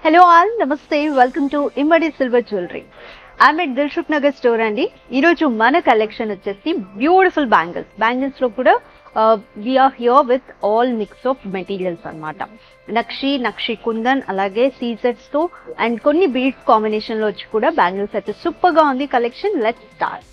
Hello all, Namaste, welcome to Immadi Silver Jewelry. I'm at Dilshuk Nagar store andi. Iroju mana collection vachesi beautiful bangles. Bangles lo kuda we are here with all mix of materials anamata. Nakshi kundan alage seasets to and konni beads combination lo vachi kuda bangles aithe super ga undi collection. Let's start.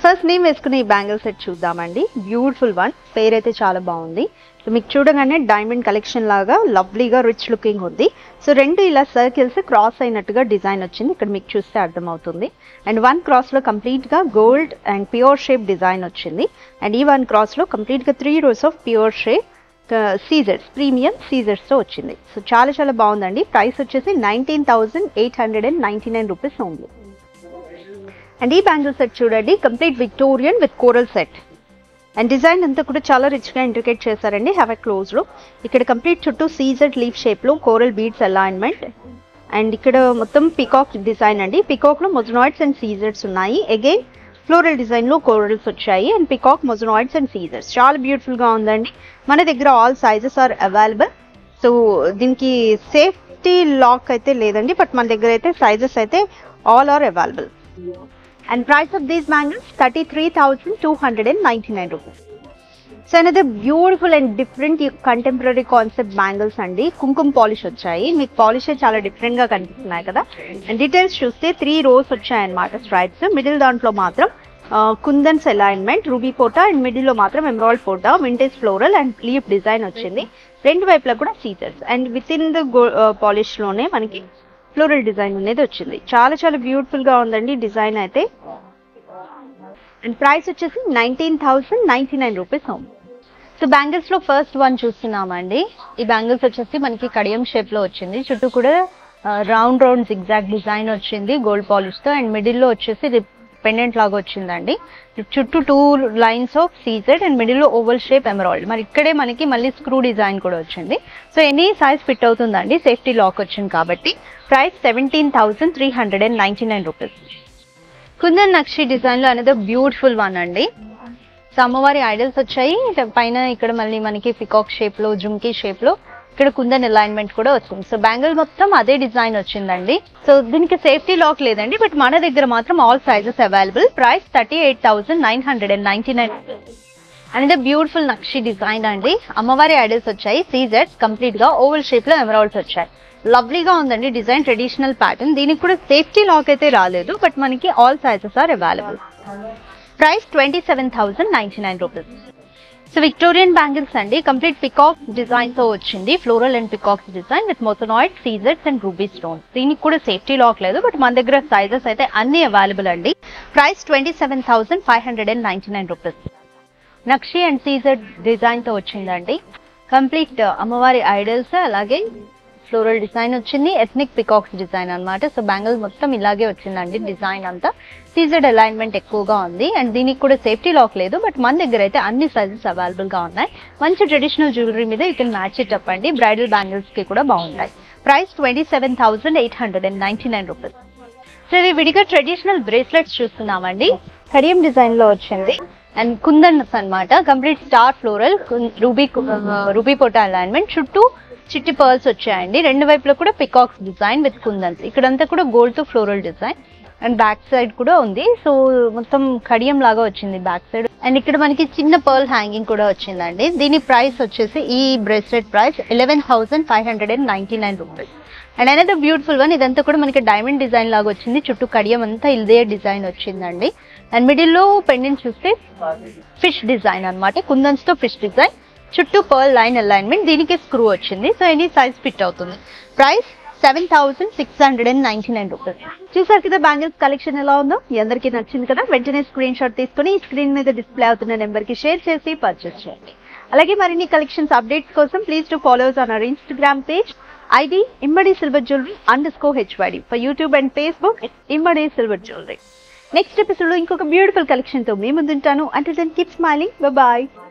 First name వేసుకునే ఈ bangle set చూద్దామండి. Beautiful one, పేరు అయితే చాలా బాగుంది. So మీకు చూడగానే diamond collection లాగా లవ్లీగా రిచ్ లుకింగ్ ఉంది. సో రెండు ఇలా సర్కిల్స్ క్రాస్ అయినట్టుగా డిజైన్ వచ్చింది, ఇక్కడ మీకు చూస్తే అర్థమవుతుంది. అండ్ వన్ క్రాస్లో కంప్లీట్గా gold and pure shape design వచ్చింది. అండ్ ఈ వన్ క్రాస్లో కంప్లీట్గా 3 rows ఆఫ్ ప్యూర్ షేప్ సీజర్స్, ప్రీమియం సీజర్స్తో వచ్చింది. సో చాలా బాగుందండి. ప్రైస్ వచ్చేసి 19,899 రూపీస్ ఓన్లీ. అండ్ ఈ బ్యాంగిల్ సెట్ చూడండి, complete Victorian with coral set. And design అంతా కూడా చాలా రిచ్గా ఇంట్రికేట్ చేశారండి. Have a close look. ఇక్కడ కంప్లీట్ చుట్టూ సీజెడ్ లీఫ్ షేప్లో కోరల్ బీడ్స్ అలైన్మెంట్. అండ్ ఇక్కడ మొత్తం పికాక్ డిజైన్ అండి. పికాక్లో మొజనాయిడ్స్ అండ్ సీజర్స్ ఉన్నాయి. అగైన్ ఫ్లోరల్ డిజైన్లో కోరల్స్ వచ్చాయి. అండ్ పికాక్ మొజనాయిడ్స్ అండ్ సీజర్స్ చాలా బ్యూటిఫుల్గా ఉందండి. మన దగ్గర all sizes are available. So దీనికి సేఫ్టీ లాక్ అయితే లేదండి, బట్ మన దగ్గర అయితే సైజెస్ అయితే all are available. And price of these bangles 33,299 rupees. So another beautiful and different contemporary concept bangles andi. Kumkum polish vachayi. Meeku polish chaala different ga kanipistunayi kada. And details chuste 3 rows vachayi anamata stripes. Middle dantlo matram kundans alignment, ruby pota, and middle lo matram emerald pota, vintage floral and leaf design vachindi. Rendu vaipula kuda scissors. And within the polish lone manaki floral design అనేది వచ్చింది. చాలా beautiful గా ఉందండి design అయితే. And price వచ్చేసి 19,099 rupees home. So bangles లో first one చూస్తున్నామండి. ఈ బ్యాంగిల్స్ వచ్చేసి మనకి కడియం షేప్ లో వచ్చింది. చుట్టూ కూడా రౌండ్ జిగ్జాగ్ డిజైన్ వచ్చింది గోల్డ్ పాలిష్ తో. అండ్ మిడిల్ లో వచ్చేసి పెండెంట్ లాగా వచ్చిందండి. చుట్టూ 2 lines of CZ and middle లో ఓవల్ షేప్ ఎమరాల్డ్. మరి ఇక్కడే మనకి మళ్ళీ స్క్రూ డిజైన్ కూడా వచ్చింది. సో ఎనీ సైజ్ ఫిట్ అవుతుందండి, సేఫ్టీ లాక్ వచ్చింది కాబట్టి. Price 17,399 rupees. Kundan nakshi design లో అనేది బ్యూటిఫుల్ వన్ అండి. సో అమ్మవారి ఐడల్స్ వచ్చాయి. పైన ఇక్కడ మళ్ళీ మనకి పికాక్ షేప్ లో, జుమ్కీ షేప్ లో ఇక్కడ కుందన్ అలైన్మెంట్ కూడా వచ్చింది. సో బ్యాంగిల్ మొత్తం అదే డిజైన్ వచ్చిందండి. సో దీనికి సేఫ్టీ లాక్ లేదండి, బట్ మన దగ్గర మాత్రం all sizes available. Price 38,999 rupees. అనేది బ్యూటిఫుల్ నక్షి డిజైన్ అండి. అమ్మవారి ఐడల్స్ వచ్చాయి. సీజెడ్స్ కంప్లీట్ గా ఓవల్ షేప్ లో ఎమరాల్డ్స్ వచ్చాయి. లవ్లీగా ఉందండి డిజైన్, ట్రెడిషనల్ ప్యాటర్న్. దీనికి కూడా సేఫ్టీ లాక్ అయితే రాలేదు, బట్ మనకి all sizes are available. Price 27,099 rupees. So Victorian bangles అండి. కంప్లీట్ పికాక్ డిజైన్ తో వచ్చింది. Floral and peacock design with moissanite, సీజర్స్ అండ్ రూబీ స్టోన్. దీనికి కూడా సేఫ్టీ లాక్ లేదు, బట్ మన దగ్గర సైజెస్ అయితే అన్ని అవైలబుల్ అండి. Price 27,599 rupees. నక్షి అండ్ సీజర్ డిజైన్ తో వచ్చిందండి. కంప్లీట్ అమ్మవారి ఐడల్స్, అలాగే ఫ్లోరల్ డిజైన్ వచ్చింది. ఎథ్నిక్ పికాక్స్ డిజైన్ అన్నమాట. సో బ్యాంగిల్ మొత్తం ఇలాగే వచ్చిందండి డిజైన్ అంతా. సీజెడ్ అలైన్మెంట్ ఎక్కువగా ఉంది. అండ్ దీనికి కూడా సేఫ్టీ లాక్ లేదు, బట్ మన దగ్గర అయితే అన్ని సైజెస్ అవైలబుల్ గా ఉన్నాయి. మంచి ట్రెడిషనల్ జ్యువెలరీ మీద you can match it up అండి. బ్రైడల్ బ్యాంగిల్స్ కి కూడా బాగుంటాయి. Price 27,899 rupees. సో ఇవి విడిగా ట్రెడిషనల్ బ్రేస్లెట్స్ చూస్తున్నామండి. కడియం డిజైన్ లో వచ్చింది. అండ్ కుందన్స్ అన్నమాట. కంప్లీట్ స్టార్ ఫ్లోరల్, రూబీ పోటా అలైన్మెంట్, చుట్టూ చిట్టి పర్ల్స్ వచ్చాయండి. రెండు వైపులో కూడా పికాక్స్ డిజైన్ విత్ కుందన్స్. ఇక్కడంతా కూడా గోల్డ్ తో floral design. And back side కూడా ఉంది. సో మొత్తం కడియం లాగా వచ్చింది బ్యాక్ సైడ్. అండ్ ఇక్కడ మనకి చిన్న పర్ల్ హ్యాంగింగ్ కూడా వచ్చిందండి. దీని ప్రైస్ వచ్చేసి ఈ బ్రేస్లెట్ ప్రైస్ 11,599 రూపీస్. అండ్ అనేది బ్యూటిఫుల్ వన్. ఇదంతా కూడా మనకి డైమండ్ డిజైన్ లాగా వచ్చింది. చుట్టూ కడియం అంతా ఇదే డిజైన్ వచ్చిందండి. అండ్ మిడిల్ లో పెండెంట్ చూస్తే ఫిష్ డిజైన్ అన్నమాట. కుందన్స్ తో ఫిష్ డిజైన్, చుట్టూ పర్ల్ లైన్ అలైన్మెంట్. దీనికి స్క్రూ వచ్చింది. సో ఎనీ సైజ్ ఫిట్ అవుతుంది. Price 7,699 rupees. చూసారు కదా బ్యాంగిల్స్ కలెక్షన్ ఎలా ఉందో, మీ అందరికీ నచ్చింది కదా. వెంటనే స్క్రీన్ షాట్ తీసుకుని స్క్రీన్ మీద డిస్ప్లే అవుతున్న నెంబర్ కి షేర్ చేసి పర్చేస్ చేయండి. అలాగే మరిన్ని కలెక్షన్స్ అప్డేట్స్ కోసం please to follows on hour Instagram page ID Immadi Silver Jewelry _HYD. For YouTube and Facebook, it's Immadi Silver Jewelry. Next episode లో ఇంకొక బ్యూటిఫుల్ కలెక్షన్ తో మీ ముందుంటాను. Until then, keep smiling. Bye bye.